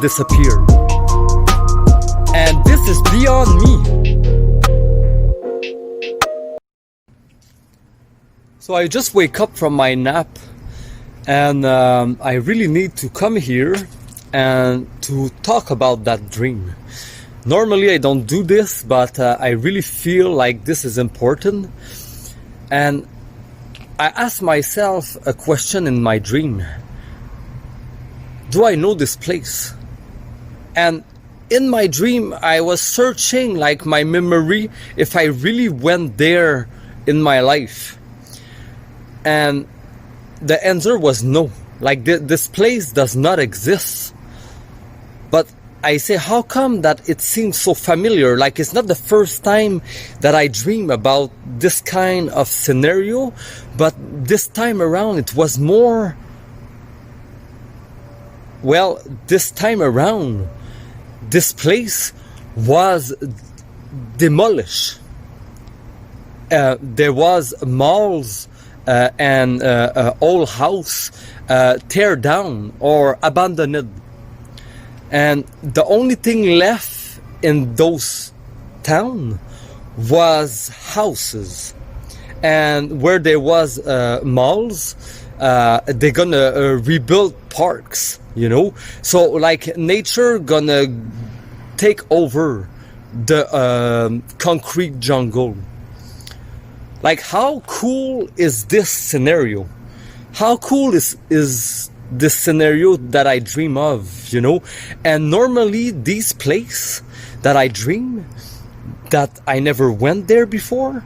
disappeared. And this is beyond me. So I just wake up from my nap, and I really need to come here and to talk about that dream. Normally I don't do this, but I really feel like this is important. And I asked myself a question in my dream. Do I know this place? And in my dream, I was searching like my memory if I really went there in my life. And the answer was no. Like this place does not exist. But I say, how come that it seems so familiar? Like it's not the first time that I dream about this kind of scenario, but this time around it was more, well, this time around, this place was demolished. There was malls and old house tear down or abandoned. And the only thing left in those town was houses. And where there was malls, they're gonna rebuild parks, you know. So like nature gonna take over the concrete jungle. Like how cool is this scenario? How cool is this scenario that I dream of, you know? And normally these places that I dream, that I never went there before,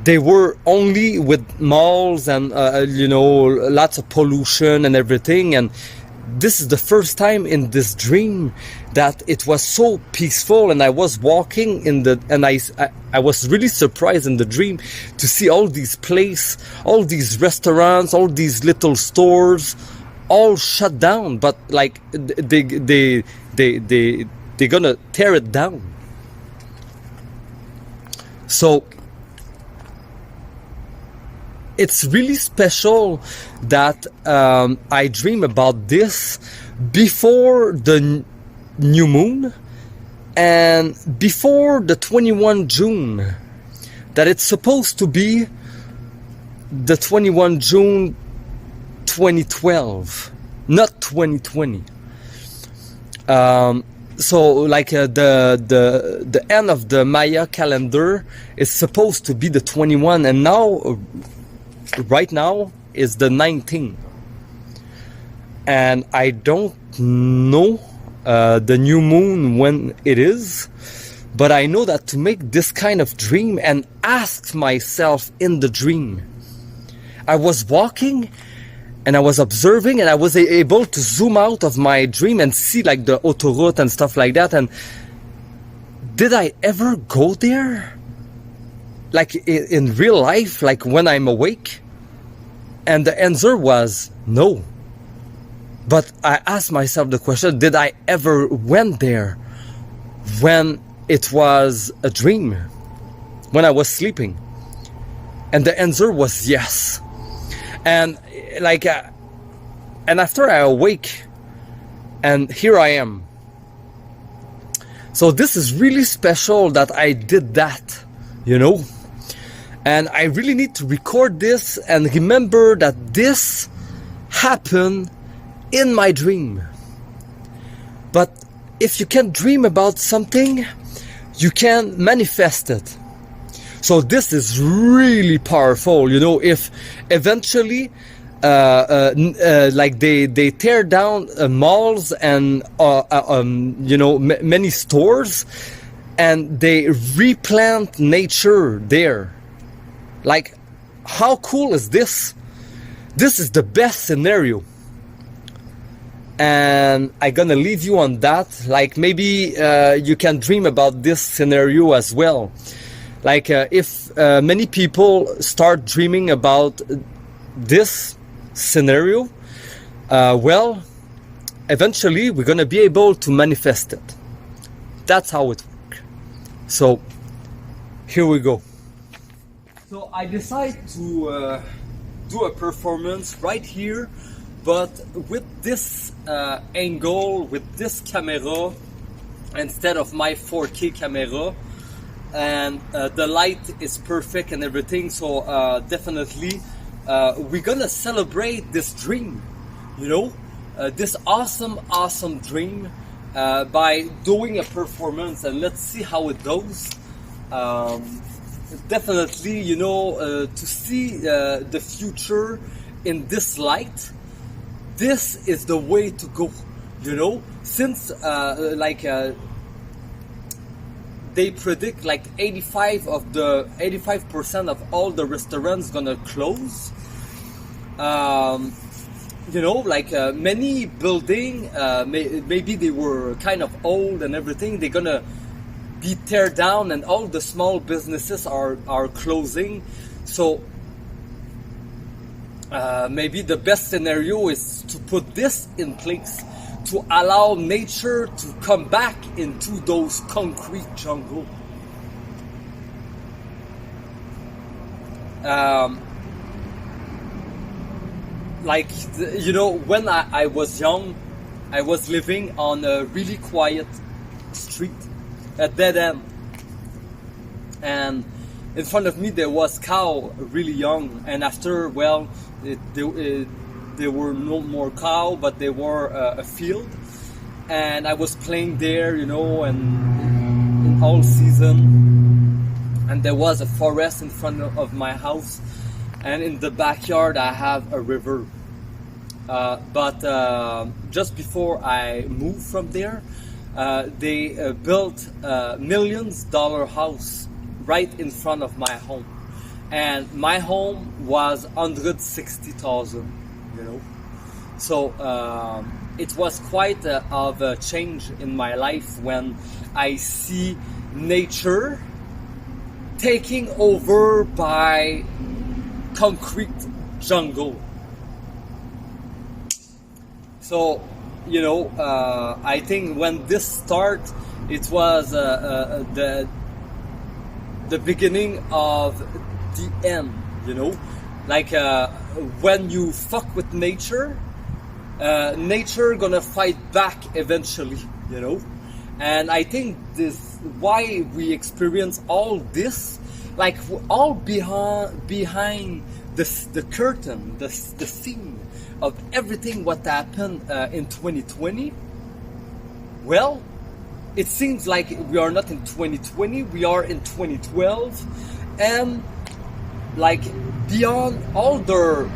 they were only with malls and you know, lots of pollution and everything. And this is the first time in this dream that it was so peaceful, and I was walking in the, and I was really surprised in the dream to see all these places, all these restaurants, all these little stores, all shut down. But like they're gonna tear it down. So it's really special that I dream about this before the new moon and before the 21 June, that it's supposed to be the 21 June 2012, not 2020. So like the end of the Maya calendar is supposed to be the 21, and now right now is the 19th, and I don't know the new moon when it is, but I know that to make this kind of dream and ask myself in the dream, I was walking and I was observing, and I was able to zoom out of my dream and see like the autoroute and stuff like that. And did I ever go there, like in real life, like when I'm awake? And the answer was no. But I asked myself the question, did I ever went there when it was a dream, when I was sleeping? And the answer was yes. And like, and after I awake, and here I am. So this is really special that I did that, you know. And I really need to record this and remember that this happened in my dream. But if you can dream about something, you can manifest it. So this is really powerful, you know. If eventually like they tear down malls and you know, many stores, and they replant nature there. Like, how cool is this? This is the best scenario. And I'm gonna leave you on that. Like, maybe you can dream about this scenario as well. Like, if many people start dreaming about this scenario, well, eventually we're gonna be able to manifest it. That's how it works. So, here we go. So I decided to do a performance right here but with this angle, with this camera, instead of my 4K camera, and the light is perfect and everything, so definitely we're gonna celebrate this dream, you know, this awesome dream, by doing a performance, and let's see how it goes. Definitely, you know, to see the future in this light, this is the way to go, you know, since they predict like 85% of all the restaurants gonna close. You know, like many building, maybe they were kind of old and everything, they're gonna be tear down, and all the small businesses are closing. So maybe the best scenario is to put this in place to allow nature to come back into those concrete jungle. Like, you know, when I was young, I was living on a really quiet street, a dead end, and in front of me there was cow really young, and after, well, there were no more cow, but there were a field, and I was playing there, you know, and in all season, and there was a forest in front of my house, and in the backyard I have a river. But just before I moved from there, they built a $millions house right in front of my home, and my home was 160,000, you know. So it was quite of a change in my life when I see nature taking over by concrete jungle. So, you know, I think when this started, it was the beginning of the end, you know. Like when you fuck with nature, nature gonna fight back eventually, you know. And I think this why we experience all this, like all behind the curtain, the scene of everything what happened in 2020. Well, it seems like we are not in 2020, we are in 2012, and like beyond all their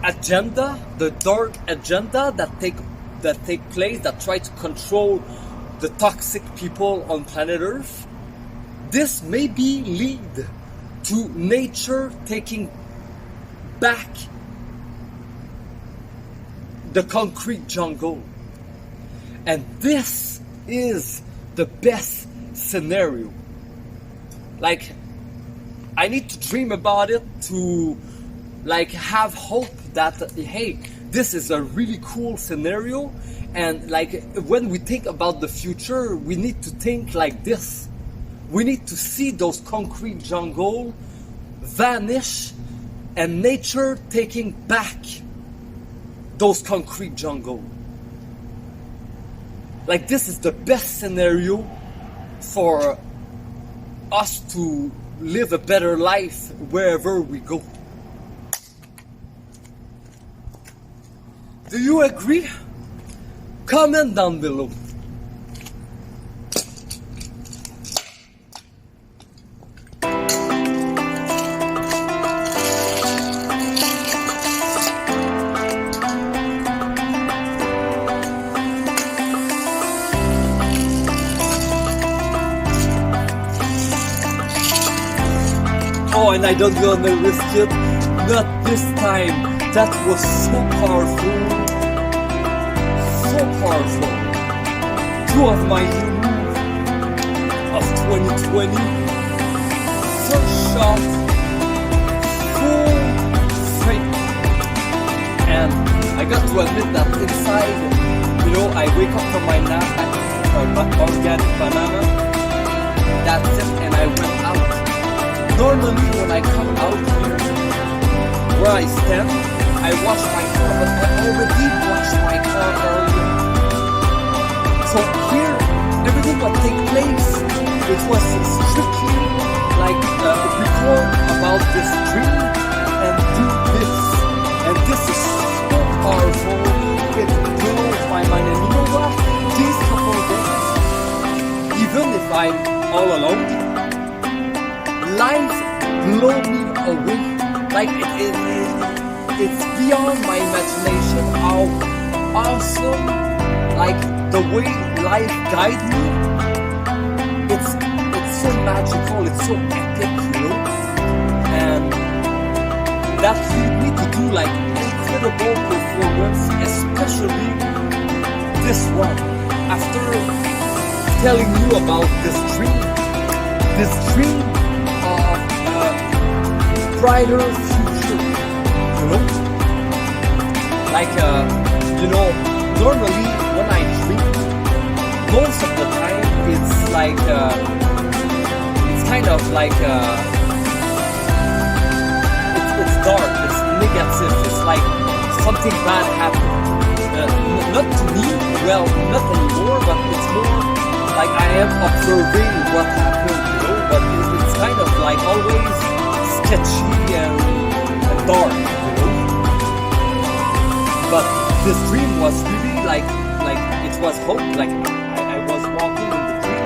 agenda, the dark agenda that take place, that try to control the toxic people on planet Earth, this maybe lead to nature taking back the concrete jungle. And this is the best scenario. Like, I need to dream about it to like have hope that, hey, this is a really cool scenario, and like when we think about the future, we need to think like this. We need to see those concrete jungle vanish and nature taking back those concrete jungle. Like, this is the best scenario for us to live a better life wherever we go. Do you agree? Comment down below. Oh, and I don't gonna risk it. Not this time. That was so powerful. So powerful. Two of my moves of 2020. First shot. Full straight. And I got to admit that inside, you know, I wake up from my nap, I eat organic banana. That's it, and I went out. Normally when I come out here, where I stand, I I washed my car, but I already washed my car earlier. So here, everything what take place, it was strictly like record about this dream and do this. And this is so powerful, it blows my mind. And you know what? These couple of days, even if I'm all alone, life blow me away. Like it's beyond my imagination how awesome, like the way life guide me. It's so magical, it's so epic, you know. And that lead me to do like incredible performance, especially this one. After telling you about this dream of brighter future, you know? Like, you know, normally when I dream, most of the time it's like, it's kind of like, it's dark, it's negative, it's like something bad happened. Not to me, well, not anymore, but it's more like I am observing what happened, you know, but it's kind of like always sketchy and dark, you know. But this dream was really like it was hope. Like I was walking in the dream,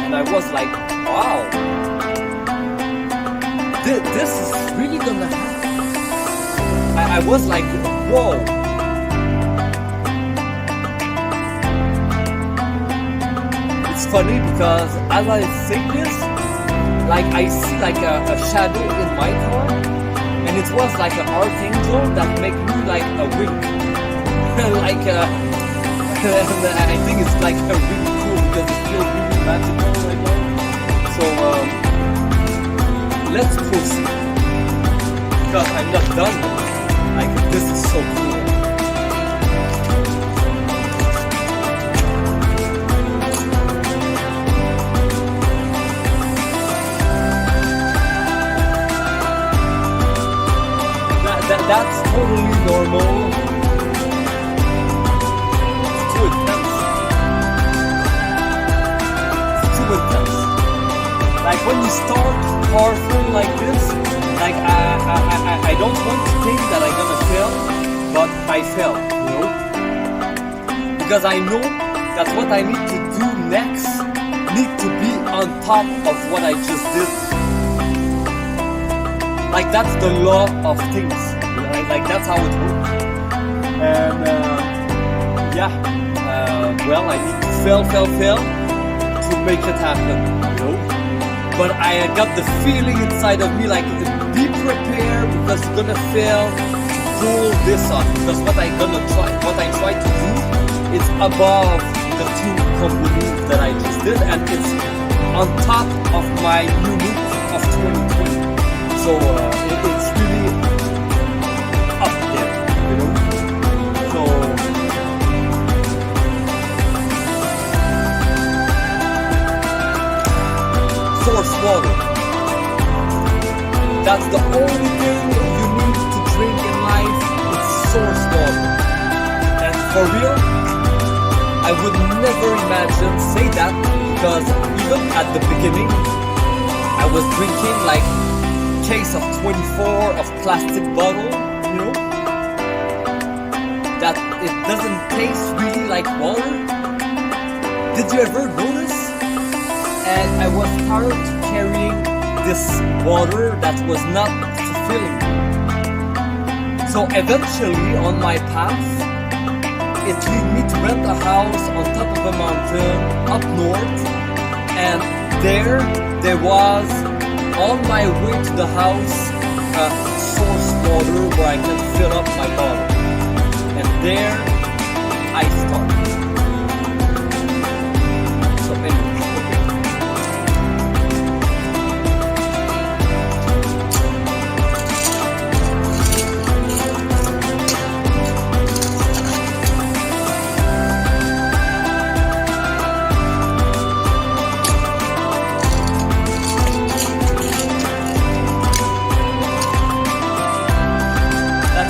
and I was like, wow, this is really gonna happen. I was like, whoa. It's funny because as I say this, like I see like a shadow in my car, and it was like an archangel that made me like a wink. Like and I think it's like really cool because it feels really magical right now. So let's proceed because I'm not done. Like this is so cool. That's totally normal. It's too intense. It's too intense. Like when you start powerful like this, like I don't want to think that I'm gonna fail, but I fail, you know? Because I know that what I need to do next need to be on top of what I just did. Like that's the law of things. Like that's how it works. And well, I need to fail to make it happen, you know. But I got the feeling inside of me like be prepared because you're gonna fail to pull this off. Because what I try to do is above the two combo moves that I just did, and it's on top of my new move of 2020. So it's really up there, you know. So source water. That's the only thing you need to drink in life. It's source water. And for real, I would never imagine say that because even at the beginning, I was drinking like case of 24 of plastic bottle, you know, that it doesn't taste really like water. Did you ever notice? And I was tired of carrying this water that was not fulfilling. So eventually on my path, it led me to rent a house on top of a mountain up north, and there was on my way to the house a source water where I can fill up my bottle. And there I started. So anyway,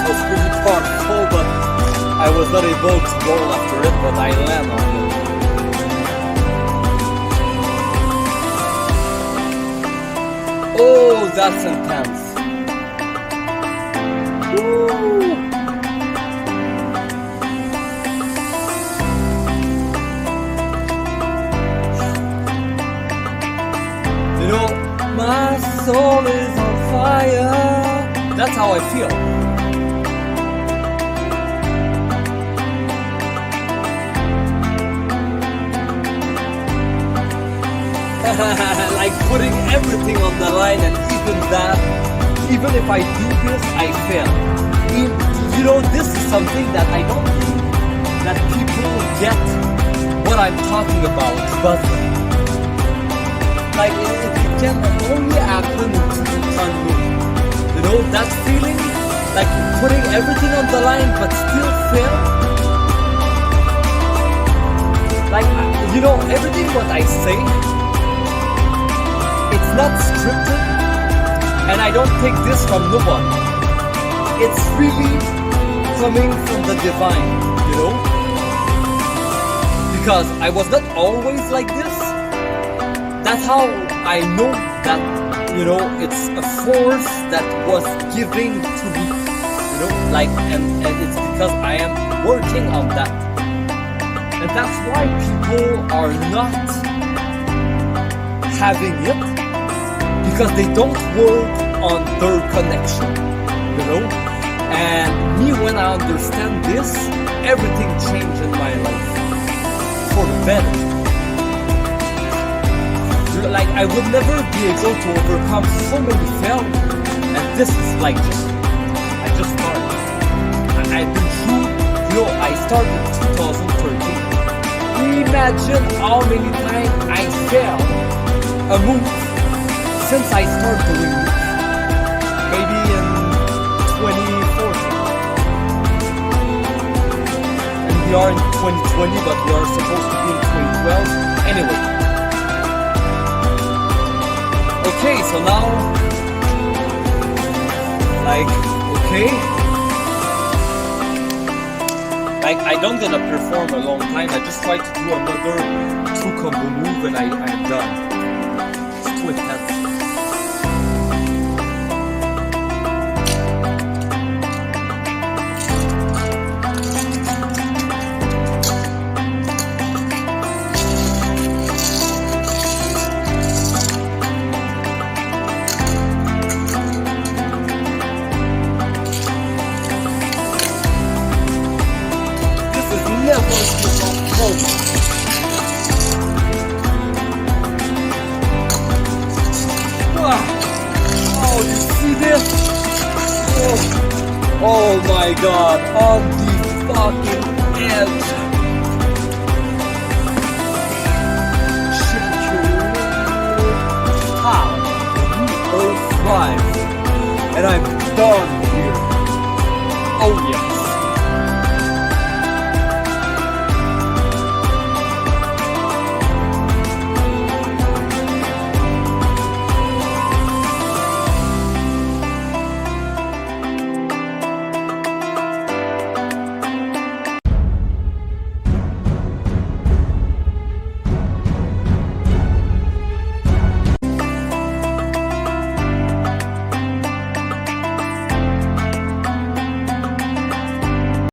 was pretty powerful, but I was not able to roll after it, but I land on it. Oh, that's intense. Woo! You know, my soul is on fire. That's how I feel. Like putting everything on the line, and even if I do this, I fail. You know, this is something that I don't think that people get what I'm talking about, but like it can only happen in two. You know, that feeling, like putting everything on the line but still fail. Like, you know, everything what I say, it's not scripted, and I don't take this from no one. It's really coming from the divine, you know? Because I was not always like this. That's how I know that, you know, it's a force that was giving to me, you know, like, and it's because I am working on that. And that's why people are not having it, because they don't work on their connection, you know? And me, when I understand this, everything changed in my life for the better. Like, I would never be able to overcome so many failures, and this is like I just started. I've been through, you know, I started in 2013. Imagine how many times I failed a move since I started doing moves. Maybe in 2014. And we are in 2020, but we are supposed to be in 2012. Anyway. Okay, so now, like, okay. Like, I don't gonna perform a long time. I just try to do another 2 combo move and I'm done. It's too intense. Oh, you see this? Oh my god, on the fucking edge. Chicequilibrestyle. And I'm done.